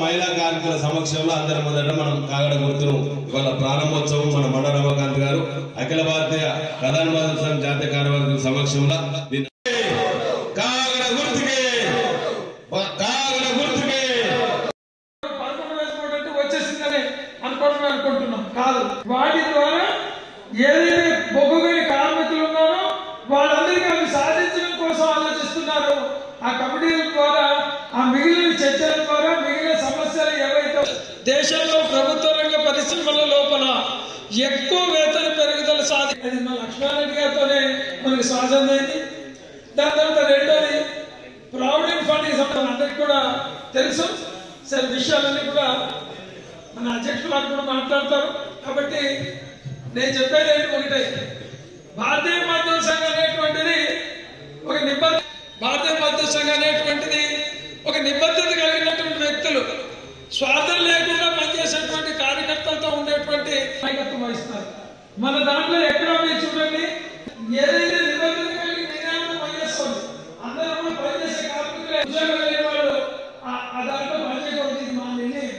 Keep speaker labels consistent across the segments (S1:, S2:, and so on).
S1: महिला कार्मिकुल समक्षंలో అందరి మొదట మనం కాగడ గుర్తును ఇవాళ ప్రారంభోత్సవం మన మండ రమకాంత్ గారు అఖిల భారతీయ ప్రధాన మంత్రి సంఘ జాతీయ కార్యవర్గ సమక్షంలో కాగడ గుర్తుకే
S2: వచ్చేసిందని అనుకుంటున్నాం కాదు. వాటి ద్వారా ఏదైతే బొగ్గుగని కార్మికులు ఉన్నారో వాళ్ళందరికీ అవి సాధించడం కోసం ఆలోచిస్తున్నారు. ఆ కమిటీల ద్వారా ఆ మిగిలిన చర్చల ద్వారా మిగిలిన సమస్యలు ఏవైతే దేశంలో ప్రభుత్వ రంగ పరిశ్రమల లోపల ఎక్కువ వేతన పెరుగుదల సాధించింది మన లక్ష్మారెడ్డి గారితోనే మనకి సాధ్యమైంది. దాని తర్వాత రెండోది ప్రావిడెంట్ ఫండ్ సంబంధించి అందరికి కూడా తెలుసు. సరే విషయాలన్నీ కూడా మన అధ్యక్షులు వారు కూడా మాట్లాడతారు. కాబట్టి నేను చెప్పేది ఏంటి ఒకటే, భారతీయ మజ్దూర సంఘం అనేటువంటిది ఒక నిబద్ధత, భారతీయ మజ్దూర సంఘం అనేటువంటిది ఒక నిబద్ధత కలిగినటువంటి వ్యక్తులు, స్వార్థం లేకుండా పనిచేసేటువంటి కార్యకర్తలతో ఉండేటువంటి నాయకత్వం వహిస్తారు. మన దాంట్లో ఎక్కడో మీరు చూడండి, ఏదైతే నిబద్ధత కలిగి నిజాన్ని పనిచేస్తుంది అందరూ కూడా పనిచేసే కార్మికులే ఉద్యోగం లేని వాళ్ళు ఆ దాంట్లో పనిచేయకూడదు. ఇది మా నిర్ణయం.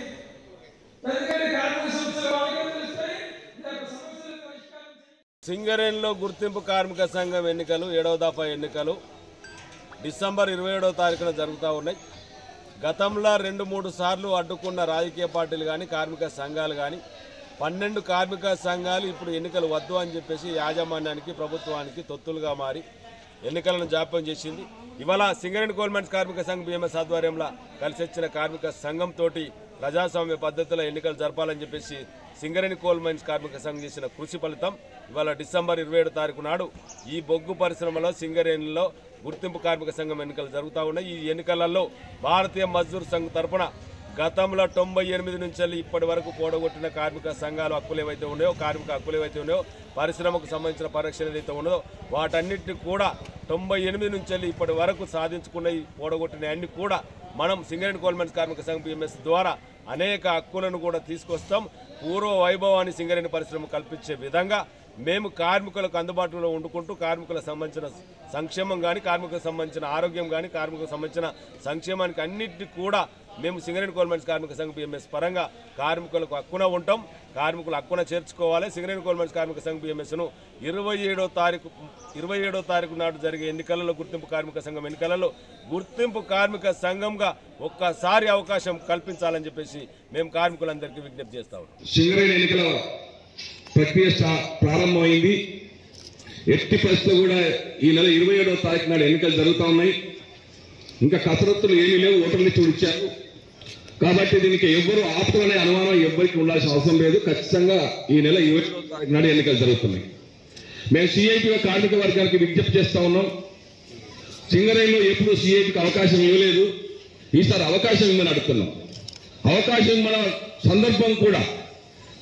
S2: ఎందుకంటే కార్మిక సంస్థల వాళ్ళకే తెలుస్తాయి.
S1: సింగరేణిలో గుర్తింపు కార్మిక సంఘం ఎన్నికలు 7వ దఫా ఎన్నికలు డిసెంబర్ 27వ తారీఖున జరుగుతూ ఉన్నాయి. గతంలో 2-3 సార్లు అడ్డుకున్న రాజకీయ పార్టీలు కానీ కార్మిక సంఘాలు కానీ 12 కార్మిక సంఘాలు ఇప్పుడు ఎన్నికలు వద్దు అని చెప్పేసి యాజమాన్యానికి ప్రభుత్వానికి తొత్తులుగా మారి ఎన్నికలను జాప్యం చేసింది. ఇవాళ సింగరేణి కోల్ మైన్స్ కార్మిక సంఘం బిఎంఎస్ ఆధ్వర్యంలో కలిసి వచ్చిన కార్మిక సంఘంతో ప్రజాస్వామ్య పద్ధతిలో ఎన్నికలు జరపాలని చెప్పేసి సింగరేణి కోల్ మైన్స్ కార్మిక సంఘం చేసిన కృషి ఫలితం ఇవాళ డిసెంబర్ 27వ తారీఖు నాడు ఈ బొగ్గు పరిశ్రమలో సింగరేణిలో గుర్తింపు కార్మిక సంఘం ఎన్నికలు జరుగుతూ ఉన్నాయి. ఈ ఎన్నికలలో భారతీయ మజ్దూర్ సంఘ్ తరఫున గతంలో 98 నుంచి ఇప్పటి వరకు కూడగొట్టిన కార్మిక సంఘాలు హక్కులు ఏవైతే ఉన్నాయో, కార్మిక హక్కులు ఏవైతే ఉన్నాయో, పరిశ్రమకు సంబంధించిన పరిరక్షణ ఏదైతే ఉన్నదో వాటన్నిటిని కూడా 98 నుంచి ఇప్పటి వరకు సాధించుకున్న ఈ కూడగొట్టిన అన్ని కూడా మనం సింగరేణి కోల్ మైన్స్ కార్మిక సంఘం బిఎంఎస్ ద్వారా అనేక హక్కులను కూడా తీసుకొస్తాం. పూర్వ వైభవాన్ని సింగరేణి పరిశ్రమ కల్పించే విధంగా మేము కార్మికులకు అందుబాటులో ఉండుకుంటూ కార్మికులకు సంబంధించిన సంక్షేమం కానీ, కార్మికులకు సంబంధించిన ఆరోగ్యం కానీ, కార్మికులకు సంబంధించిన సంక్షేమానికి అన్నింటినీ కూడా మేము సింగరేణి కోల్ మైన్స్ కార్మిక సంఘం బిఎంఎస్ పరంగా కార్మికులకు హక్కున ఉంటాం. కార్మికులు హక్కున చేర్చుకోవాలి. సింగరేణి కోల్ మైన్స్ కార్మిక సంఘం బిఎంఎస్ను 27వ తారీఖు నాడు జరిగే ఎన్నికలలో గుర్తింపు కార్మిక సంఘం ఎన్నికలలో గుర్తింపు కార్మిక సంఘంగా ఒక్కసారి అవకాశం కల్పించాలని చెప్పేసి మేము కార్మికులందరికీ విజ్ఞప్తి చేస్తాం.
S3: సింగరేణి ఎన్నికల ప్రక్రియ ప్రారంభమైంది. ఎట్టి పరిస్థితుల్లో కూడా ఈ నెల 27వ తారీఖు నాడు ఎన్నికలు జరుగుతూ ఉన్నాయి. ఇంకా కసరత్తులు ఏమీ లేవు, ఓటర్ లిస్టు ఇచ్చారు. కాబట్టి దీనికి ఎవ్వరూ ఆపుతులనే అనుమానం ఎవ్వరికి ఉండాల్సిన అవసరం లేదు. ఖచ్చితంగా ఈ నెల 27వ తారీఖు నాడు ఎన్నికలు జరుగుతున్నాయి. మేము సిఐటిగా కార్మిక వర్గానికి విజ్ఞప్తి చేస్తా ఉన్నాం. సింగరేణిలో ఎప్పుడు సిఐటికి అవకాశం ఇవ్వలేదు, ఈసారి అవకాశం ఇవ్వమని అడుగుతున్నాం. అవకాశం ఇవ్వమన్న సందర్భం కూడా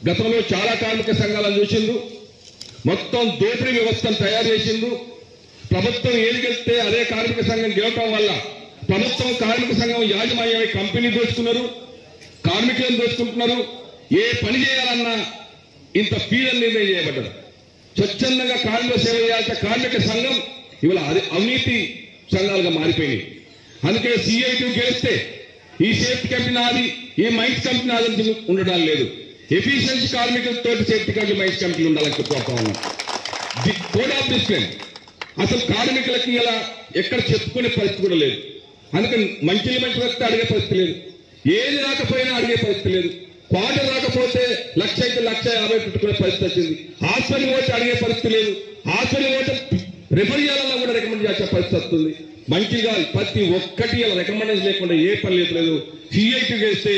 S3: గతంలో చాలా కార్మిక సంఘాలను చూసిండ్రు, మొత్తం దోపిడీ వ్యవస్థను తయారు చేసిండ్రు. ప్రభుత్వం ఏది గెలిస్తే అదే కార్మిక సంఘం గెలవటం వల్ల ప్రభుత్వం కార్మిక సంఘం యాజమాన్యమై కంపెనీ దోచుకున్నారు, కార్మికులను దోచుకుంటున్నారు. ఏ పని చేయాలన్నా ఇంత ఫీజులు నిర్ణయం చేయబడ్డారు. స్వచ్ఛందంగా కార్మిక సేవ చేయాల్సిన కార్మిక సంఘం ఇవాళ అవినీతి సంఘాలుగా మారిపోయినాయి. అందుకే CIT గెలిస్తే ఈ సేఫ్టీ కంపెనీ నాది, ఈ మైన్స్ కంపెనీ నాది ఉండడం లేదు. ఎఫిషియన్సీ కార్మికులతో సేఫ్టీ కంపెనీ మైన్స్ కంపెనీ ఉండాలని చెప్పుకోతా ఉన్నాం. ది కోడ్ ఆఫ్ డిసిప్లిన్ అసలు కార్మికులకి ఇలా ఎక్కడ చెప్పుకునే పరిస్థితి కూడా లేదు. అందుకని మంచి వస్తే అడిగే పరిస్థితి లేదు, ఏది రాకపోయినా అడిగే పరిస్థితి లేదు. క్వార్టర్ రాకపోతే 1,00,000 అయితే 1,50,000 పెట్టుకునే పరిస్థితి వచ్చింది. హాస్పిటల్ పోతే అడిగే పరిస్థితి లేదు, హాస్పిటల్ పోతే రిఫర్ చేయాలన్నా కూడా రికమెండ్ చేసే పరిస్థితి వస్తుంది. మంచిగా ప్రతి ఒక్కటి అలా రికమెండేషన్ లేకుండా ఏ పని లేదు. CIT వేస్తే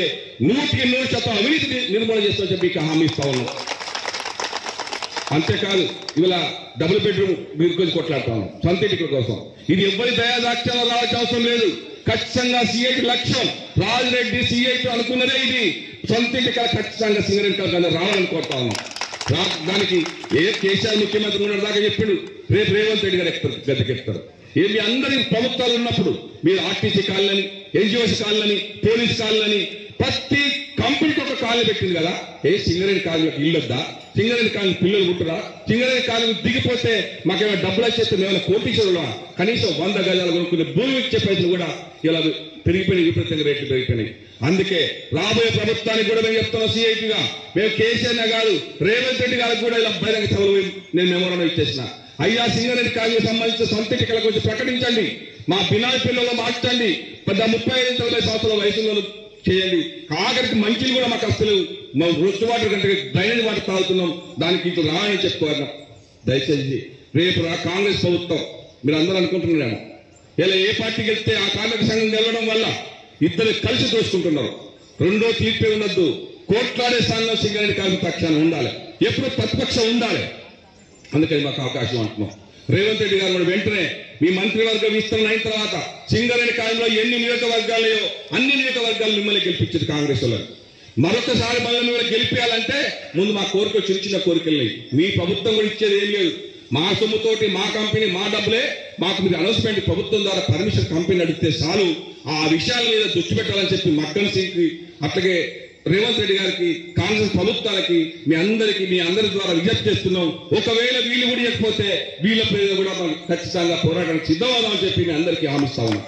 S3: 100% అవినీతి నిర్మూలన చేస్తామని చెప్పి హామీ ఇస్తా ఉన్నాం. అంతేకాదు ఇవాళ డబుల్ బెడ్రూమ్ మీరు గురించి కొట్లాడుతాను సొంత ఇంటి కోసం. ఇది ఎవరి దయాదాక్షాలు రావాల్సిన అవసరం లేదు. ఖచ్చితంగా CIT లక్ష్యం. రాజిరెడ్డి CIT అనుకున్నదే ఇది. సొంత ఇంటి ఖచ్చితంగా సింగరేణి కళ రావాలని కోరుతా ఉన్నాం. దానికి కేసీఆర్ ముఖ్యమంత్రి ఉన్న దాకా చెప్పిండు, రేపు రేవంత్ రెడ్డి గారు గద్దెకెత్తారు. మీ అందరి ప్రభుత్వాలు ఉన్నప్పుడు మీరు RTC colony, NGOs colony, police colony, ప్రతి కంపెనీకి ఒక కాలనీ పెట్టింది కదా. సింగరేణి కాలనీకి ఇల్లొద్దా? సింగరేణి కాలనీ పిల్లలు పుట్టరా? సింగరేణి కాలనీ దిగిపోతే మాకేమైనా డబ్బులు వచ్చేస్తే మేమైనా కోటీశ్వరులా? కనీసం 100 గజాలు కొనుక్కునే భూమి ఇచ్చే పైసలు కూడా ఇలా పెరిగిపోయినాయి, విపరీతంగా రేట్లు పెరిగిపోయినాయి. అందుకే రాబోయే ప్రభుత్వానికి కూడా మేము చెప్తున్నాం CITగా, మేము కేసీఆర్ గారు రేవంత్ రెడ్డి గారికి కూడా ఇలా బహిరంగ సభలు నేను మెమోరాండం ఇచ్చేసిన. అయ్యా సింగరేణి కాలనీకి సంబంధించిన సొంత ఇంటికల గురించి ప్రకటించండి, మా బినాయి పిల్లలు మార్చండి, 35-40 సంవత్సరాల వయసులో చేయండి. ఆఖరికి మంచిలు కూడా మాకు అసలు మా రొచ్చు వాటర్ కంటే డ్రైనేజ్ వాటర్ తాగుతున్నాం, దానికి ఇటు రాని చెప్పుకోవాలి. దయచేసి రేపు కాంగ్రెస్ ప్రభుత్వం మీరు అందరూ అనుకుంటున్నారేమో ఇలా ఏ పార్టీకి వెళ్తే ఆ కార్మిక సంఘం గెలవడం వల్ల ఇద్దరు కలిసి దోచుకుంటున్నారు. రెండో తీర్పే ఉండొద్దు. కోట్లాడే స్థానంలో సింగరేణి కార్మిక పక్షాన్ని ఉండాలి, ఎప్పుడు ప్రతిపక్షం ఉండాలి. అందుకని మాకు అవకాశం అంటున్నాం. రేవంత్ రెడ్డి గారు కూడా వెంటనే మీ మంత్రివర్గం విస్తరణ అయిన తర్వాత సింగరేణి కాలంలో ఎన్ని నియోజకవర్గాలయో అన్ని నియోజకవర్గాలు మిమ్మల్ని గెలిపించింది కాంగ్రెస్ వాళ్ళు. మరొకసారి మళ్ళీ మిమ్మల్ని గెలిపించాలంటే ముందు మా కోరిక చిన్న కోరికలు. మీ ప్రభుత్వం కూడా ఇచ్చేది ఏం లేదు. మా సొమ్ముతోటి మా కంపెనీ మా డబ్బులే మాకు మీరు అనౌన్స్మెంట్ ప్రభుత్వం ద్వారా పర్మిషన్ కంపెనీ అడిగితే చాలు. ఆ విషయాల మీద దృష్టి పెట్టాలని చెప్పి మక్కన్ సింగ్కి అట్లాగే రేవంత్ రెడ్డి గారికి కాంగ్రెస్ ప్రభుత్వానికి మీ అందరి ద్వారా విజ్ఞప్తి చేస్తున్నాం. ఒకవేళ వీళ్ళు కూడా ఇవ్వకపోతే వీళ్ళ పేద కూడా మనం ఖచ్చితంగా పోరాటానికి సిద్ధమవుదామని చెప్పి మీ అందరికీ హామీ ఇస్తా ఉన్నాం.